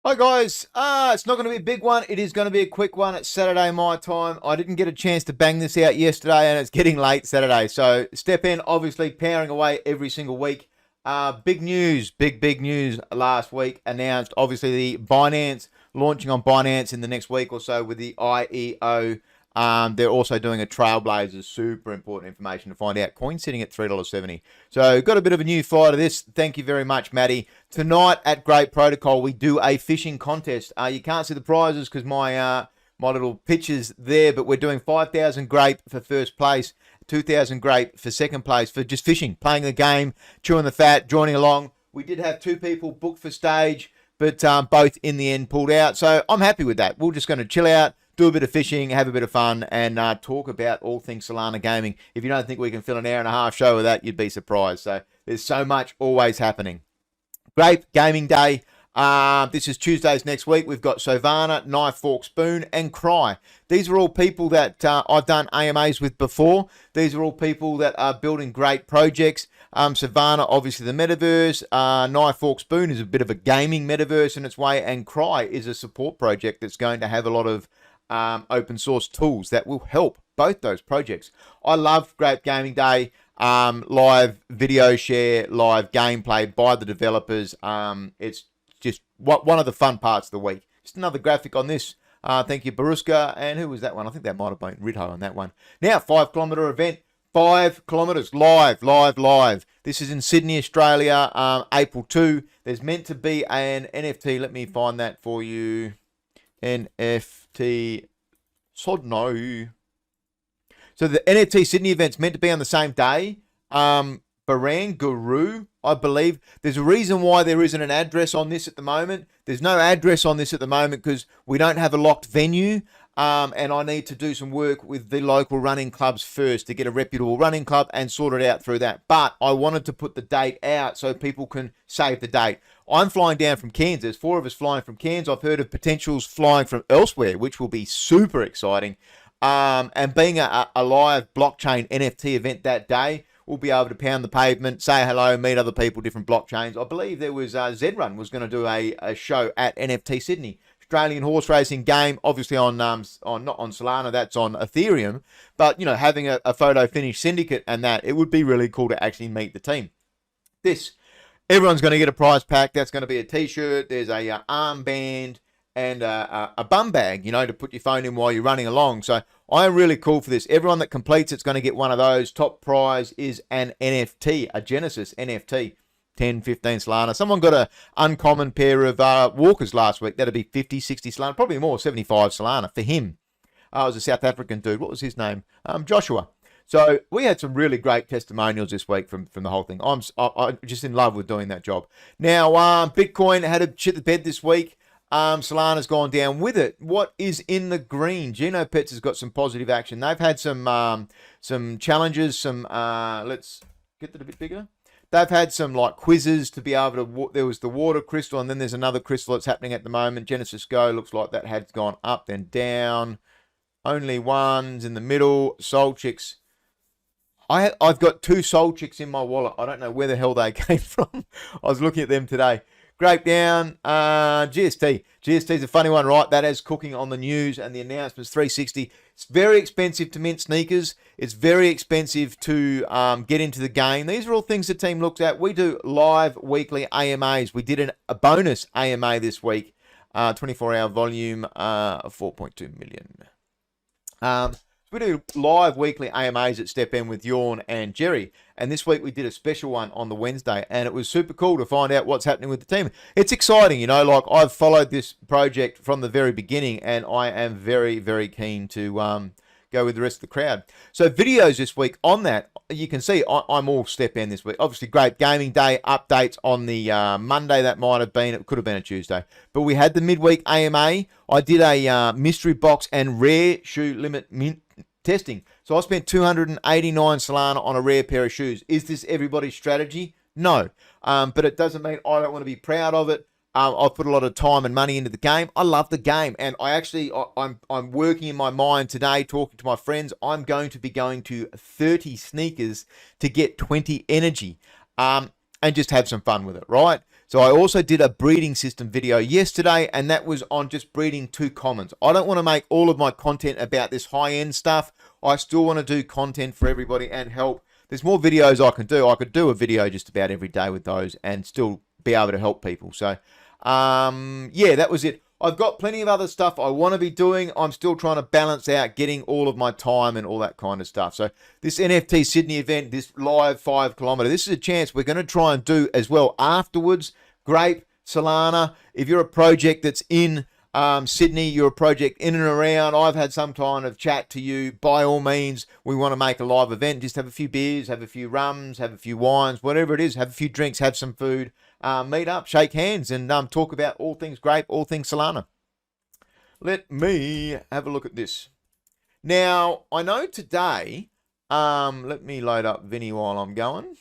Hi guys, it's not going to be a big one. It is going to be a quick one. It's Saturday my time. I didn't get a chance to bang this out yesterday and it's getting late Saturday. So STEPN obviously powering away every single week. Big news, big news last week announced. Obviously the Binance launching on Binance in the next week or so with the IEO. They're also doing a Trailblazers, super important information to find out. Coin sitting at $3.70. So got a bit of a new fly to this. Thank you very much, Maddie. Tonight at Grape Protocol, we do a fishing contest. You can't see the prizes because my little picture's there, but we're doing 5,000 Grape for first place, 2,000 Grape for second place for just fishing, playing the game, chewing the fat, joining along. We did have 2 people booked for stage, but both in the end pulled out. So I'm happy with that. We're just going to chill out, do a bit of fishing, have a bit of fun, and talk about all things Solana gaming. If you don't think we can fill an hour and a half show with that, you'd be surprised. So there's so much always happening. Grape Gaming Day. This is Tuesdays next week. We've got Solana, Knife, Fork, Spoon, and Cry. These are all people that I've done AMAs with before. These are all people that are building great projects. Solana, obviously the metaverse. Knife, Fork, Spoon is a bit of a gaming metaverse in its way. And Cry is a support project that's going to have a lot of open source tools that will help both those projects. I love Grape Gaming Day. Live video share, live gameplay by the developers. It's just one of the fun parts of the week. Just another graphic on this. Thank you, Baruska. And who was that one? I think that might have been Ridho on that one. Now, 5-kilometre event. 5 kilometres live. This is in Sydney, Australia, April 2. There's meant to be an NFT. Let me find that for you. NFT Sodno. So the NFT Sydney event's meant to be on the same day. Barang Guru, I believe. There's a reason why there isn't an address on this at the moment. There's no address on this at the moment because we don't have a locked venue. And I need to do some work with the local running clubs first to get a reputable running club and sort it out through that. But I wanted to put the date out so people can save the date. I'm flying down from Cairns. There's 4 of us flying from Cairns. I've heard of potentials flying from elsewhere, which will be super exciting. And being a live blockchain NFT event that day, we'll be able to pound the pavement, say hello, meet other people, different blockchains. I believe there was Zrun was going to do a show at NFT Sydney. Australian horse racing game, obviously on not on Solana, that's on Ethereum. But, you know, having a photo finish syndicate and that, it would be really cool to actually meet the team. Everyone's going to get a prize pack. That's going to be a T-shirt. There's a armband and a bum bag, you know, to put your phone in while you're running along. So I am really cool for this. Everyone that completes it's going to get one of those. Top prize is an NFT, a Genesis NFT, 10, 15 Solana. Someone got an uncommon pair of walkers last week. That'd be 50, 60 Solana, probably more, 75 Solana for him. It was a South African dude. What was his name? Joshua. So we had some really great testimonials this week from the whole thing. I'm just in love with doing that job. Now, Bitcoin had a shit the bed this week. Solana's gone down with it. What is in the green? Geno Pets has got some positive action. They've had some challenges. Let's get that a bit bigger. They've had some like quizzes to be able to. There was the water crystal, and then there's another crystal that's happening at the moment. Genesis Go looks like that had gone up then down. Only ones in the middle. Soul Chicks. I've got 2 Soul Chicks in my wallet. I don't know where the hell they came from. I was looking at them today. Grape down. GST. GST's a funny one, right? That is cooking on the news and the announcements. 360. It's very expensive to mint sneakers. It's very expensive to get into the game. These are all things the team looks at. We do live weekly AMAs. We did a bonus AMA this week. 24-hour volume, 4.2 million. We do live weekly AMAs at STEPN with Warne and Jerry. And this week we did a special one on the Wednesday. And it was super cool to find out what's happening with the team. It's exciting, you know, like I've followed this project from the very beginning. And I am very, very keen to go with the rest of the crowd. So videos this week on that, you can see I'm all STEPN this week. Obviously, Grape Gaming Day updates on the Monday. That might have been, it could have been a Tuesday. But we had the midweek AMA. I did a mystery box and rare shoe limit mint testing. So I spent 289 Solana on a rare pair of shoes. Is this everybody's strategy? No. But it doesn't mean I don't want to be proud of it. I've put a lot of time and money into the game. I love the game. And I'm working in my mind today, talking to my friends. I'm going to be going to 30 sneakers to get 20 energy. And just have some fun with it, right? So I also did a breeding system video yesterday, and that was on just breeding 2 commons. I don't want to make all of my content about this high-end stuff. I still want to do content for everybody and help. There's more videos I can do. I could do a video just about every day with those and still be able to help people. So, yeah, that was it. I've got plenty of other stuff I want to be doing. I'm still trying to balance out getting all of my time and all that kind of stuff. So this NFT Sydney event, this live 5 kilometre, this is a chance we're going to try and do as well afterwards. Grape, Solana, if you're a project that's in Sydney, you're a project in and around, I've had some kind of chat to you, by all means, we want to make a live event, just have a few beers, have a few rums, have a few wines, whatever it is, have a few drinks, have some food, meet up, shake hands, and talk about all things Grape, all things Solana. Let me have a look at this. Now, I know today, let me load up Vinny while I'm going.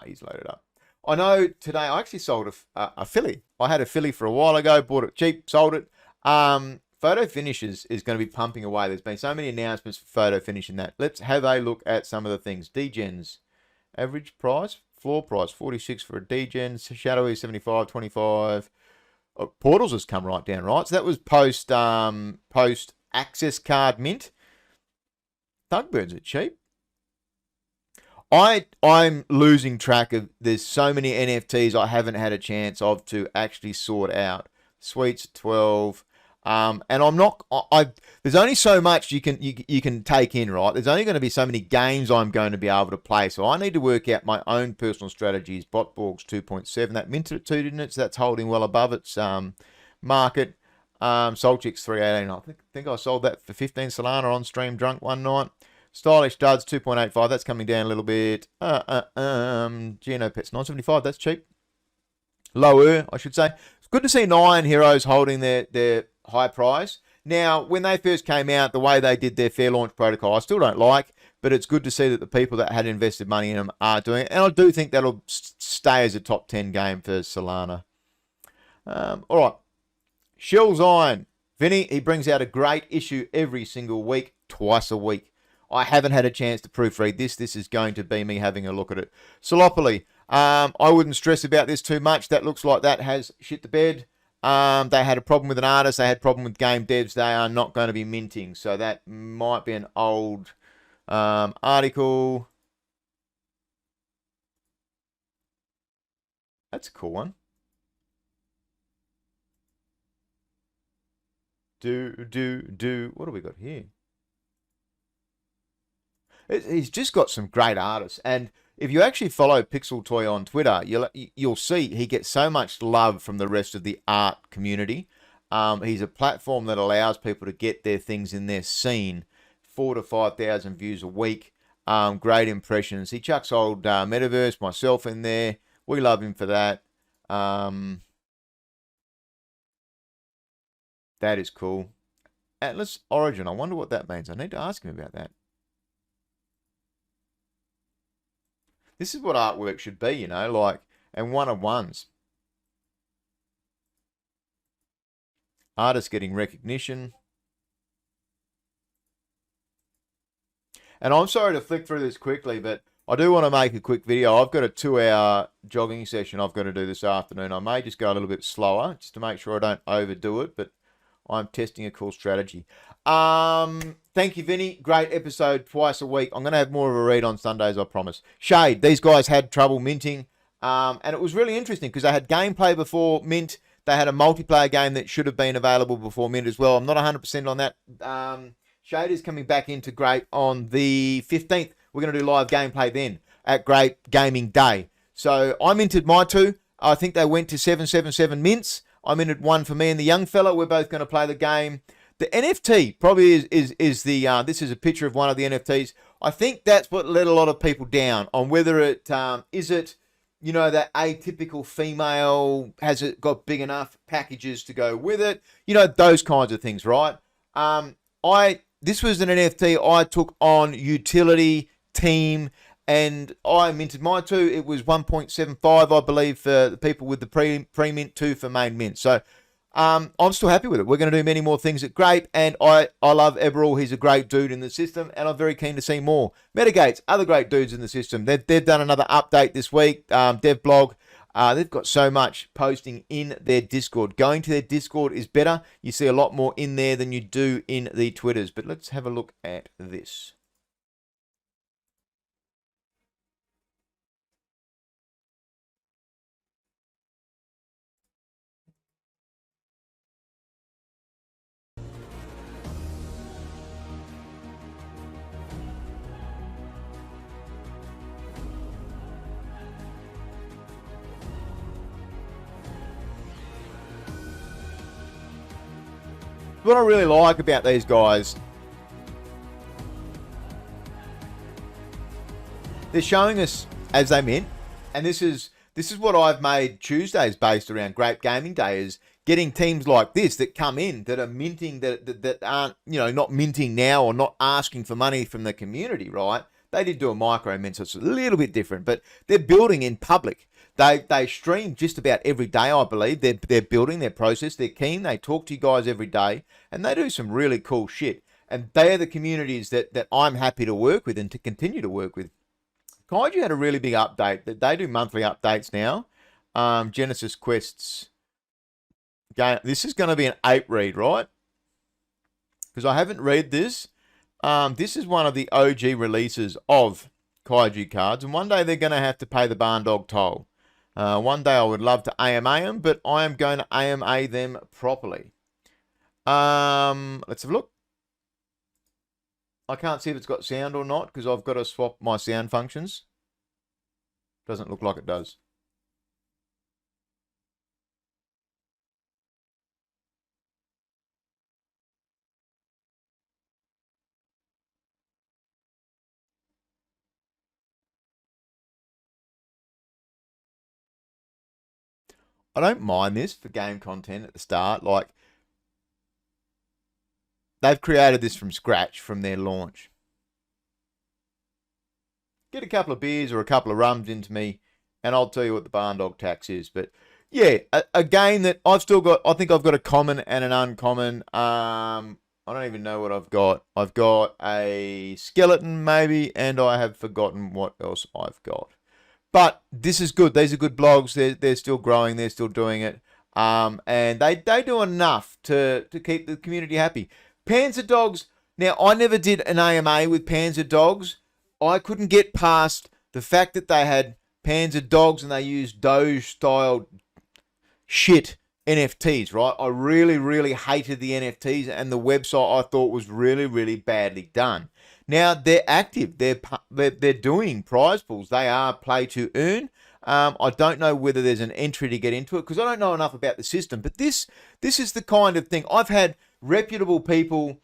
He's loaded up. I know today I actually sold a filly. I had a filly for a while ago, bought it cheap, sold it. Photo Finishes is going to be pumping away. There's been so many announcements for Photo Finish and that. Let's have a look at some of the things. Degens, average price, floor price, 46 for a Degen. Shadowy, 75, 25. Portals has come right down, right? So that was post access card mint. Thugbirds are cheap. I'm losing track of, there's so many NFTs I haven't had a chance of to actually sort out. Sweets 12. And I'm not, there's only so much you can take in, right? There's only going to be so many games I'm going to be able to play. So I need to work out my own personal strategies. Botborg's 2.7. That minted at 2, didn't it? So that's holding well above its market. Solchic's 318. I think I sold that for 15 Solana on stream drunk one night. Stylish Duds 2.85, that's coming down a little bit. Genopets 975, that's cheap. Lower, I should say. It's good to see 9 heroes holding their high price. Now, when they first came out, the way they did their fair launch protocol, I still don't like, but it's good to see that the people that had invested money in them are doing it. And I do think that'll stay as a top 10 game for Solana. All right. Shill Zine. Vinny, he brings out a great issue every single week, twice a week. I haven't had a chance to proofread this. This is going to be me having a look at it. Solopoly. I wouldn't stress about this too much. That looks like that has shit the bed. They had a problem with an artist. They had a problem with game devs. They are not going to be minting. So that might be an old article. That's a cool one. What do we got here? He's just got some great artists, and if you actually follow Pixel Toy on Twitter, you'll see he gets so much love from the rest of the art community. He's a platform that allows people to get their things in their scene. 4,000 to 5,000 views a week. Great impressions. He chucks old Metaverse, myself in there. We love him for that. That is cool. Atlas Origin. I wonder what that means. I need to ask him about that. This is what artwork should be, you know, like, and one-of-ones. Artists getting recognition. And I'm sorry to flick through this quickly, but I do want to make a quick video. I've got a 2-hour jogging session I've got to do this afternoon. I may just go a little bit slower, just to make sure I don't overdo it, but I'm testing a cool strategy. Thank you, Vinny. Great episode twice a week. I'm going to have more of a read on Sundays, I promise. Shade, these guys had trouble minting. And it was really interesting because they had gameplay before mint. They had a multiplayer game that should have been available before mint as well. I'm not 100% on that. Shade is coming back into Grape on the 15th. We're going to do live gameplay then at Grape Gaming Day. So I minted my 2. I think they went to 777 mints. I minted 1 for me and the young fella. We're both going to play the game. The NFT probably is the, this is a picture of one of the NFTs. I think that's what let a lot of people down on whether it, is it, you know, that atypical female, has it got big enough packages to go with it? You know, those kinds of things, right? This was an NFT I took on utility, team, and I minted my 2. It was 1.75, I believe, for the people with the pre-mint, 2 for main mint. So, I'm still happy with it. We're going to do many more things at Grape, and I love Everall. He's a great dude in the system, and I'm very keen to see more. Metagates, other great dudes in the system. They've done another update this week, dev blog. They've got so much posting in their Discord. Going to their Discord is better. You see a lot more in there than you do in the Twitters. But let's have a look at this. What I really like about these guys, they're showing us as they mint, and this is what I've made Tuesdays based around Grape Gaming Day, is getting teams like this that come in that are minting, that aren't, you know, not minting now or not asking for money from the community, right? They did do a micro mint, so it's a little bit different, but they're building in public. They stream just about every day, I believe. They're building their process. They're keen. They talk to you guys every day, and they do some really cool shit. And they are the communities that I'm happy to work with and to continue to work with. Kaiju had a really big update. They do monthly updates now. Genesis Quests. This is going to be an 8 read, right? Because I haven't read this. This is one of the OG releases of Kaiju cards, and one day they're going to have to pay the barn dog toll. One day I would love to AMA them, but I am going to AMA them properly. Let's have a look. I can't see if it's got sound or not because I've got to swap my sound functions. Doesn't look like it does. I don't mind this for game content at the start. Like, they've created this from scratch from their launch. Get a couple of beers or a couple of rums into me, and I'll tell you what the barn dog tax is. But yeah, a game that I've still got. I think I've got a common and an uncommon. I don't even know what I've got. I've got a skeleton maybe, and I have forgotten what else I've got. But this is good. These are good blogs. They're still growing. They're still doing it. And they do enough to keep the community happy. Panzer Dogs. Now, I never did an AMA with Panzer Dogs. I couldn't get past the fact that they had Panzer Dogs and they used Doge-style shit NFTs, right? I really, really hated the NFTs, and the website I thought was really, really badly done. Now, they're active. They're doing prize pools. They are play to earn. I don't know whether there's an entry to get into it because I don't know enough about the system. But this is the kind of thing. I've had reputable people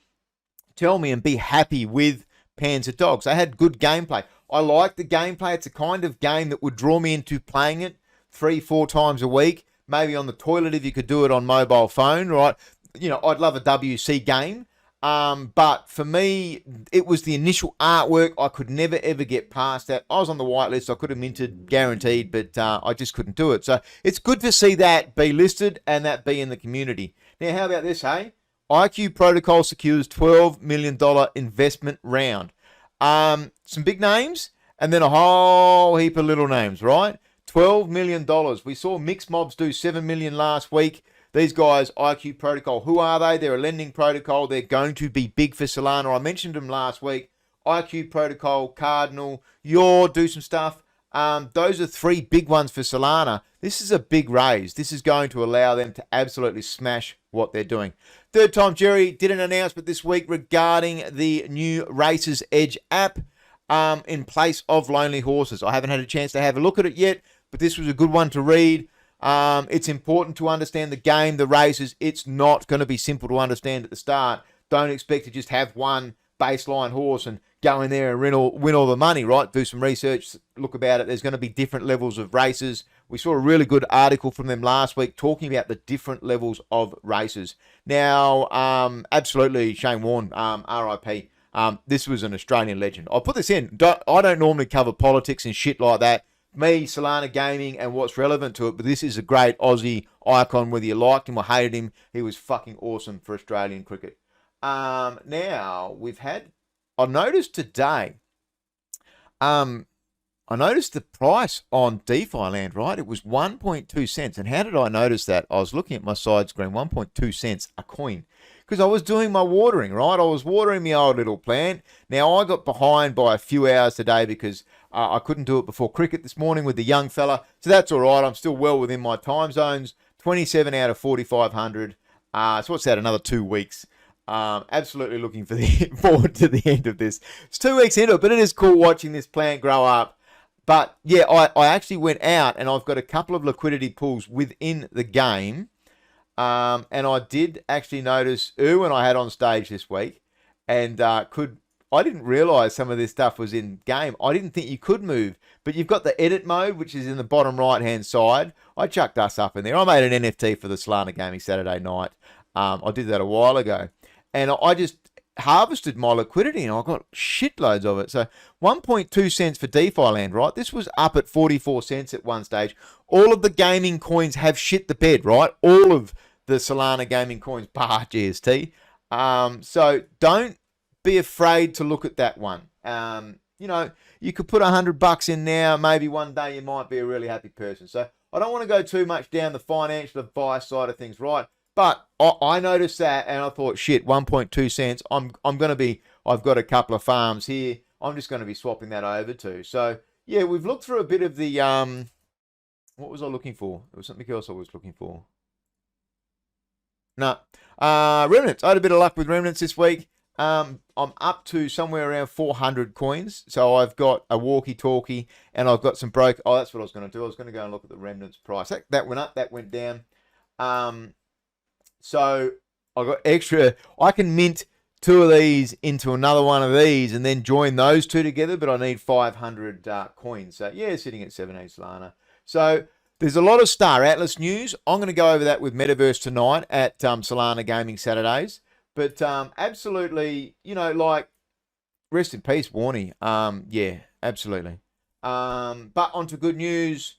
tell me and be happy with Panzer Dogs. They had good gameplay. I like the gameplay. It's a kind of game that would draw me into playing it 3-4 times a week. Maybe on the toilet if you could do it on mobile phone, right? You know, I'd love a WC game. But for me, it was the initial artwork. I could never, ever get past that. I was on the whitelist. I could have minted guaranteed, but I just couldn't do it. So it's good to see that be listed and that be in the community. Now, how about this, hey? IQ Protocol secures $12 million investment round. Some big names and then a whole heap of little names, right? $12 million. We saw Mixed Mobs do $7 million last week. These guys, IQ Protocol, who are they? They're a lending protocol. They're going to be big for Solana. I mentioned them last week. IQ Protocol, Cardinal, DYOR, do some stuff. Those are 3 big ones for Solana. This is a big raise. This is going to allow them to absolutely smash what they're doing. Third Time Jerry did an announcement this week regarding the new Races Edge app in place of Lonely Horses. I haven't had a chance to have a look at it yet, but this was a good one to read. It's important to understand the game, the races. It's not going to be simple to understand at the start. Don't expect to just have one baseline horse and go in there and win all the money, right? Do some research, look about it. There's going to be different levels of races. We saw a really good article from them last week talking about the different levels of races. Now, absolutely, Shane Warne, RIP. This was an Australian legend. I'll put this in. I don't normally cover politics and shit like that. Me, Solana Gaming, and what's relevant to it, but this is a great Aussie icon, whether you liked him or hated him. He was fucking awesome for Australian cricket. Now, I noticed today, I noticed the price on DeFi land, right? It was 1.2 cents. And how did I notice that? I was looking at my side screen, 1.2 cents a coin. Because I was doing my watering, right? I was watering my old little plant. Now, I got behind by a few hours today because I couldn't do it before cricket this morning with the young fella. So that's all right. I'm still well within my time zones. 27 out of 4,500. So what's that? Another 2 weeks. Absolutely looking forward to the end of this. It's 2 weeks into it, but it is cool watching this plant grow up. But yeah, I actually went out and I've got a couple of liquidity pools within the game. And I did actually notice Erwin I had on stage this week, and I didn't realize some of this stuff was in game. I didn't think you could move, but you've got the edit mode, which is in the bottom right hand side. I chucked us up in there. I made an NFT for the Solana Gaming Saturday night. I did that a while ago, and I just harvested my liquidity and I got shitloads of it. So 1.2 cents for DeFi land, right? This was up at 44 cents at one stage. All of the gaming coins have shit the bed, right? All of the Solana gaming coins bar GST. So don't be afraid to look at that one. You know, you could put $100 in now. Maybe one day you might be a really happy person. So I don't want to go too much down the financial advice side of things, right? But I noticed that and I thought, shit, 1.2 cents. I've got a couple of farms here. I'm just going to be swapping that over to. So yeah, we've looked through a bit of the, what was I looking for? There was something else I was looking for. No, remnants. I had a bit of luck with remnants this week. I'm up to somewhere around 400 coins. So I've got a walkie-talkie and I've got some broke. Oh, that's what I was going to do. I was going to go and look at the remnants price. That went up, that went down. So I got extra. I can mint 2 of these into another one of these and then join those 2 together, but I need 500 coins. So yeah, sitting at 17 Solana. So there's a lot of Star Atlas news. I'm going to go over that with Metaverse tonight at Solana Gaming Saturdays. But absolutely, you know, like, rest in peace, Warne. Yeah, absolutely. But on to good news.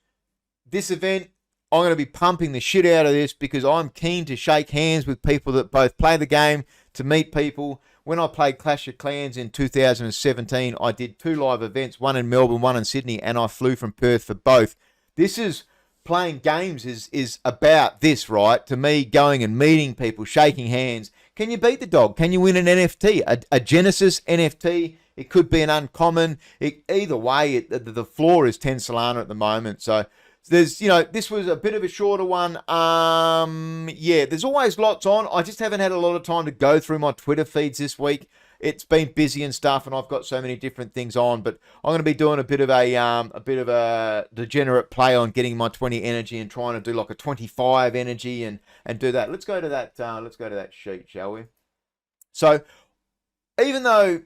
This event, I'm going to be pumping the shit out of this because I'm keen to shake hands with people that both play the game, to meet people. When I played Clash of Clans in 2017, I did 2 live events, one in Melbourne, one in Sydney, and I flew from Perth for both. This is playing games is about this, right? To me, going and meeting people, shaking hands. Can you beat the dog? Can you win an NFT? A Genesis NFT? It could be an uncommon. Either way, the floor is 10 Solana at the moment. So there's, you know, this was a bit of a shorter one. Yeah, there's always lots on. I just haven't had a lot of time to go through my Twitter feeds this week. It's been busy and stuff, and I've got so many different things on. But I'm going to be doing a bit of a degenerate play on getting my 20 energy and trying to do like a 25 energy and do that. Let's go to that. Let's go to that sheet, shall we? So even though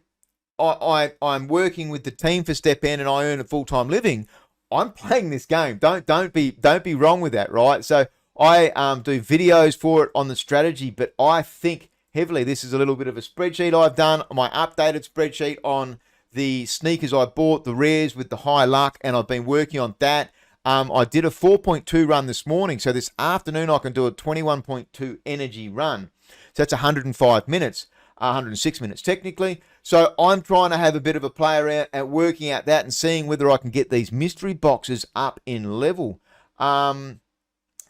I'm working with the team for STEPN and I earn a full-time living, I'm playing this game. Don't be wrong with that, right? So I do videos for it on the strategy, but I think heavily. This is a little bit of a spreadsheet I've done, my updated spreadsheet on the sneakers I bought, the rares with the high luck, and I've been working on that. I did a 4.2 run this morning, so this afternoon I can do a 21.2 energy run. So that's 105 minutes, 106 minutes technically. So I'm trying to have a bit of a play around at working out that and seeing whether I can get these mystery boxes up in level.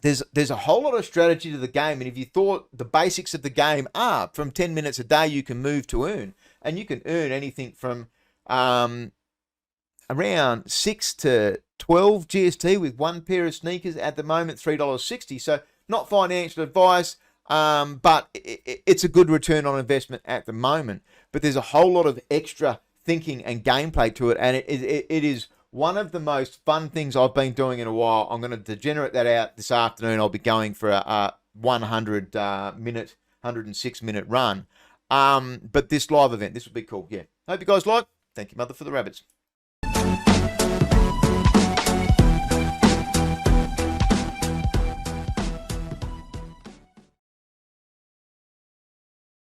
There's a whole lot of strategy to the game, and if you thought the basics of the game are from 10 minutes a day you can move to earn, and you can earn anything from around 6 to 12 GST with 1 pair of sneakers at the moment, $3.60. So not financial advice, but it's a good return on investment at the moment. But there's a whole lot of extra thinking and gameplay to it, and it is one of the most fun things I've been doing in a while. I'm going to degenerate that out this afternoon. I'll be going for a 106-minute run. But this live event, this will be cool. Yeah. Hope you guys like. Thank you, Mother, for the rabbits.